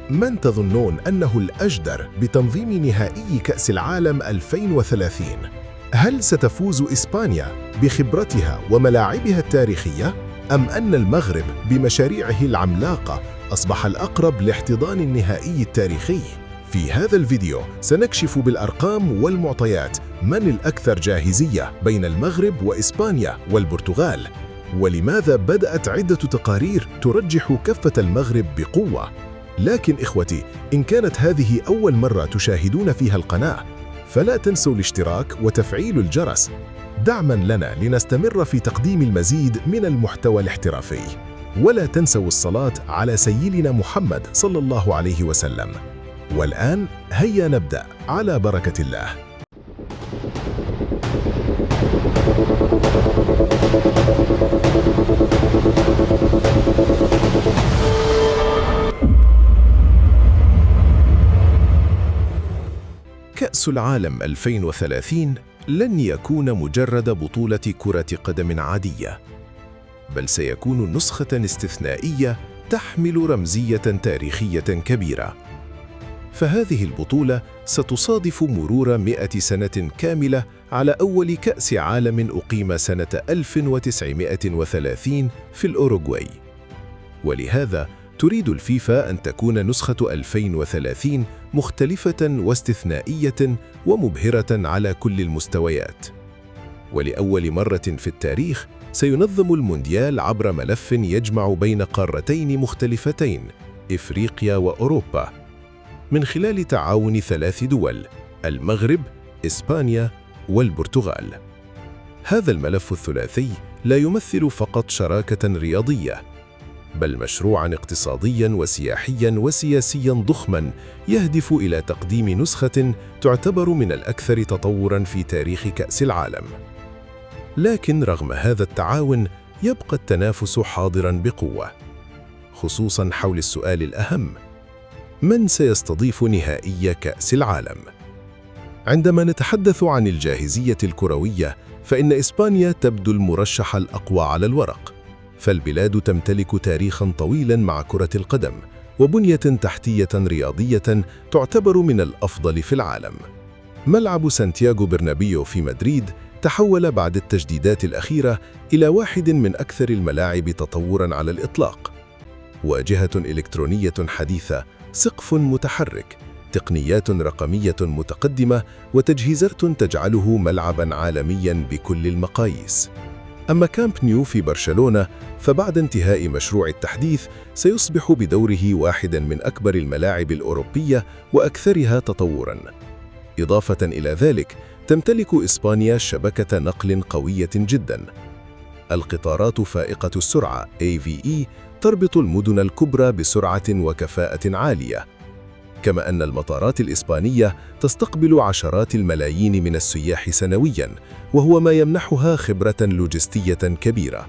من تظنون أنه الأجدر بتنظيم نهائي كأس العالم 2030؟ هل ستفوز إسبانيا بخبرتها وملاعبها التاريخية؟ أم أن المغرب بمشاريعه العملاقة أصبح الأقرب لاحتضان النهائي التاريخي؟ في هذا الفيديو سنكشف بالأرقام والمعطيات من الأكثر جاهزية بين المغرب وإسبانيا والبرتغال، ولماذا بدأت عدة تقارير ترجح كفة المغرب بقوة. لكن إخوتي، إن كانت هذه أول مرة تشاهدون فيها القناة، فلا تنسوا الاشتراك وتفعيل الجرس دعماً لنا لنستمر في تقديم المزيد من المحتوى الاحترافي. ولا تنسوا الصلاة على سيدنا محمد صلى الله عليه وسلم. والآن هيا نبدأ على بركة الله. كأس العالم 2030 لن يكون مجرد بطولة كرة قدم عادية، بل سيكون نسخة استثنائية تحمل رمزية تاريخية كبيرة. فهذه البطولة ستصادف مرور 100 سنة كاملة على أول كأس عالم أقيم سنة 1930 في الأوروغواي. ولهذا تريد الفيفا أن تكون نسخة 2030 مختلفة واستثنائية ومبهرة على كل المستويات. ولأول مرة في التاريخ سينظم المونديال عبر ملف يجمع بين قارتين مختلفتين، إفريقيا وأوروبا، من خلال تعاون 3 دول: المغرب، إسبانيا، والبرتغال. هذا الملف الثلاثي لا يمثل فقط شراكة رياضية، بل مشروعاً اقتصادياً وسياحياً وسياسياً ضخماً يهدف إلى تقديم نسخة تعتبر من الأكثر تطوراً في تاريخ كأس العالم. لكن رغم هذا التعاون يبقى التنافس حاضراً بقوة، خصوصاً حول السؤال الأهم: من سيستضيف نهائي كأس العالم؟ عندما نتحدث عن الجاهزية الكروية، فإن إسبانيا تبدو المرشح الأقوى على الورق. فالبلاد تمتلك تاريخاً طويلاً مع كرة القدم وبنية تحتية رياضية تعتبر من الأفضل في العالم. ملعب سانتياغو برنابيو في مدريد تحول بعد التجديدات الأخيرة إلى واحد من أكثر الملاعب تطوراً على الإطلاق. واجهة إلكترونية حديثة، سقف متحرك، تقنيات رقمية متقدمة، وتجهيزات تجعله ملعباً عالمياً بكل المقاييس. أما كامب نيو في برشلونة، فبعد انتهاء مشروع التحديث سيصبح بدوره واحداً من أكبر الملاعب الأوروبية وأكثرها تطوراً. إضافة إلى ذلك، تمتلك إسبانيا شبكة نقل قوية جداً. القطارات فائقة السرعة AVE تربط المدن الكبرى بسرعة وكفاءة عالية، كما أن المطارات الإسبانية تستقبل عشرات الملايين من السياح سنوياً، وهو ما يمنحها خبرة لوجستية كبيرة.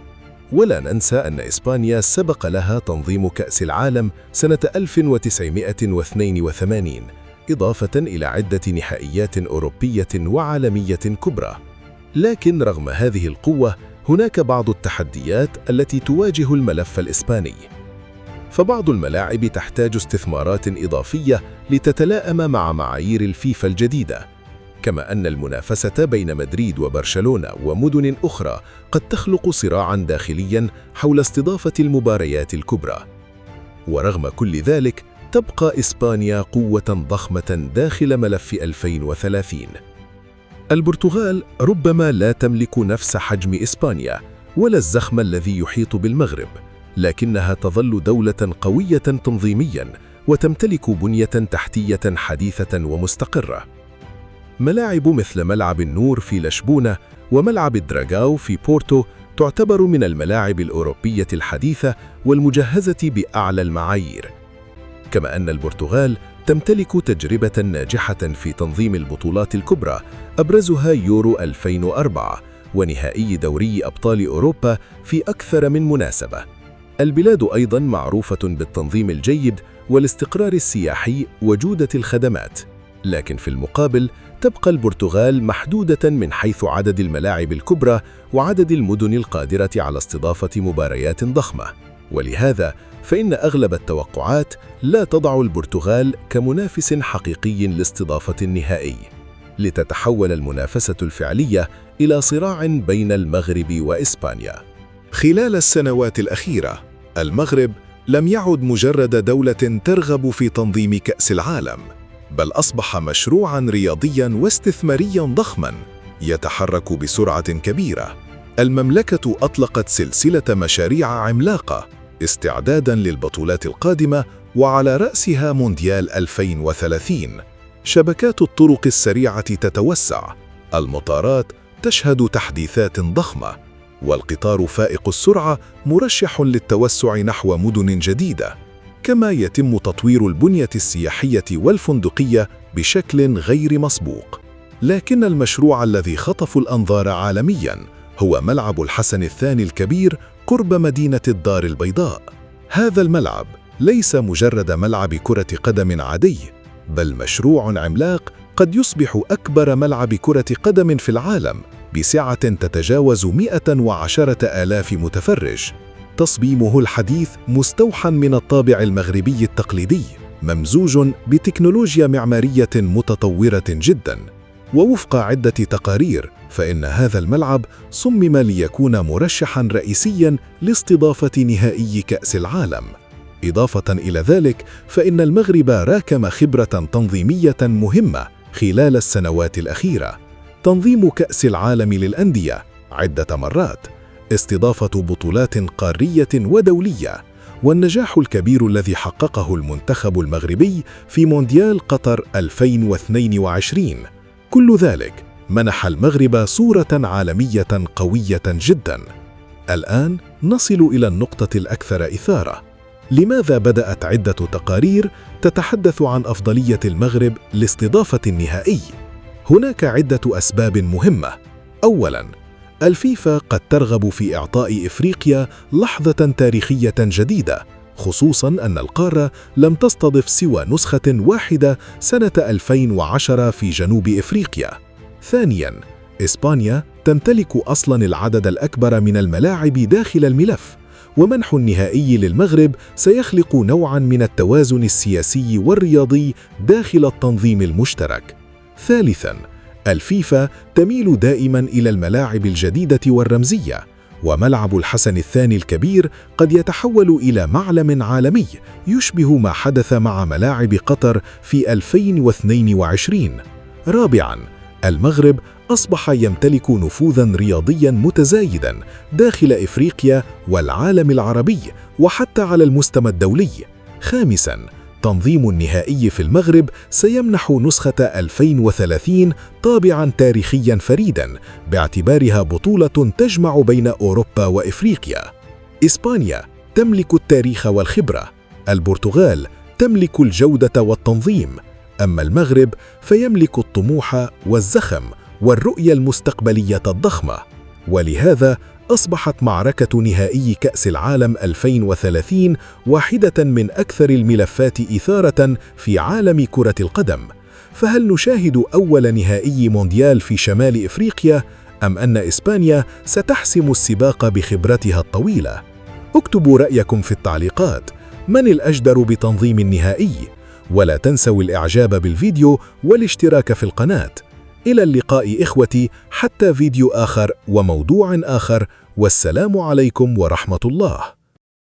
ولا ننسى أن إسبانيا سبق لها تنظيم كأس العالم سنة 1982، إضافة إلى عدة نهائيات أوروبية وعالمية كبرى. لكن رغم هذه القوة، هناك بعض التحديات التي تواجه الملف الإسباني. فبعض الملاعب تحتاج استثمارات إضافية لتتلائم مع معايير الفيفا الجديدة، كما أن المنافسة بين مدريد وبرشلونة ومدن أخرى قد تخلق صراعاً داخلياً حول استضافة المباريات الكبرى. ورغم كل ذلك، تبقى إسبانيا قوة ضخمة داخل ملف 2030. البرتغال ربما لا تملك نفس حجم إسبانيا ولا الزخم الذي يحيط بالمغرب، لكنها تظل دولة قوية تنظيمياً وتمتلك بنية تحتية حديثة ومستقرة. ملاعب مثل ملعب النور في لشبونة وملعب الدراغاو في بورتو تعتبر من الملاعب الأوروبية الحديثة والمجهزة بأعلى المعايير. كما أن البرتغال تمتلك تجربة ناجحة في تنظيم البطولات الكبرى، أبرزها يورو 2004 ونهائي دوري أبطال أوروبا في أكثر من مناسبة. البلاد أيضاً معروفة بالتنظيم الجيد والاستقرار السياحي وجودة الخدمات، لكن في المقابل تبقى البرتغال محدودة من حيث عدد الملاعب الكبرى وعدد المدن القادرة على استضافة مباريات ضخمة. ولهذا فإن أغلب التوقعات لا تضع البرتغال كمنافس حقيقي لاستضافة النهائي، لتتحول المنافسة الفعلية إلى صراع بين المغرب وإسبانيا. خلال السنوات الأخيرة، المغرب لم يعد مجرد دولة ترغب في تنظيم كأس العالم، بل أصبح مشروعاً رياضياً واستثمارياً ضخماً يتحرك بسرعة كبيرة. المملكة أطلقت سلسلة مشاريع عملاقة استعداداً للبطولات القادمة، وعلى رأسها مونديال 2030. شبكات الطرق السريعة تتوسع، المطارات تشهد تحديثات ضخمة، والقطار فائق السرعة مرشح للتوسع نحو مدن جديدة. كما يتم تطوير البنية السياحية والفندقية بشكل غير مسبوق. لكن المشروع الذي خطف الأنظار عالمياً هو ملعب الحسن الثاني الكبير قرب مدينة الدار البيضاء. هذا الملعب ليس مجرد ملعب كرة قدم عادي، بل مشروع عملاق قد يصبح أكبر ملعب كرة قدم في العالم بسعة تتجاوز 110,000 متفرج. تصميمه الحديث مستوحى من الطابع المغربي التقليدي، ممزوج بتكنولوجيا معمارية متطورة جداً. ووفق عدة تقارير، فإن هذا الملعب صمم ليكون مرشحاً رئيسياً لاستضافة نهائي كأس العالم. إضافة إلى ذلك، فإن المغرب راكم خبرة تنظيمية مهمة خلال السنوات الأخيرة: تنظيم كأس العالم للأندية عدة مرات، استضافة بطولات قارية ودولية، والنجاح الكبير الذي حققه المنتخب المغربي في مونديال قطر 2022. كل ذلك منح المغرب صورة عالمية قوية جداً. الآن نصل إلى النقطة الأكثر إثارة. لماذا بدأت عدة تقارير تتحدث عن أفضلية المغرب لاستضافة النهائي؟ هناك عدة أسباب مهمة. أولاً، الفيفا قد ترغب في إعطاء إفريقيا لحظة تاريخية جديدة، خصوصاً أن القارة لم تستضف سوى نسخة واحدة سنة 2010 في جنوب إفريقيا. ثانياً، إسبانيا تمتلك أصلاً العدد الأكبر من الملاعب داخل الملف، ومنح النهائي للمغرب سيخلق نوعاً من التوازن السياسي والرياضي داخل التنظيم المشترك. ثالثاً، الفيفا تميل دائماً إلى الملاعب الجديدة والرمزية، وملعب الحسن الثاني الكبير قد يتحول إلى معلم عالمي يشبه ما حدث مع ملاعب قطر في 2022. رابعاً، المغرب أصبح يمتلك نفوذاً رياضياً متزايداً داخل إفريقيا والعالم العربي وحتى على المستوى الدولي. خامساً، تنظيم النهائي في المغرب سيمنح نسخة 2030 طابعاً تاريخياً فريداً، باعتبارها بطولة تجمع بين أوروبا وإفريقيا. إسبانيا تملك التاريخ والخبرة، البرتغال تملك الجودة والتنظيم، أما المغرب فيملك الطموح والزخم والرؤية المستقبلية الضخمة. ولهذا أصبحت معركة نهائي كأس العالم 2030 واحدة من أكثر الملفات إثارة في عالم كرة القدم. فهل نشاهد أول نهائي مونديال في شمال إفريقيا، أم أن إسبانيا ستحسم السباق بخبرتها الطويلة؟ اكتبوا رأيكم في التعليقات. من الأجدر بتنظيم النهائي؟ ولا تنسوا الإعجاب بالفيديو والاشتراك في القناة. إلى اللقاء إخوتي، حتى فيديو آخر وموضوع آخر، والسلام عليكم ورحمة الله.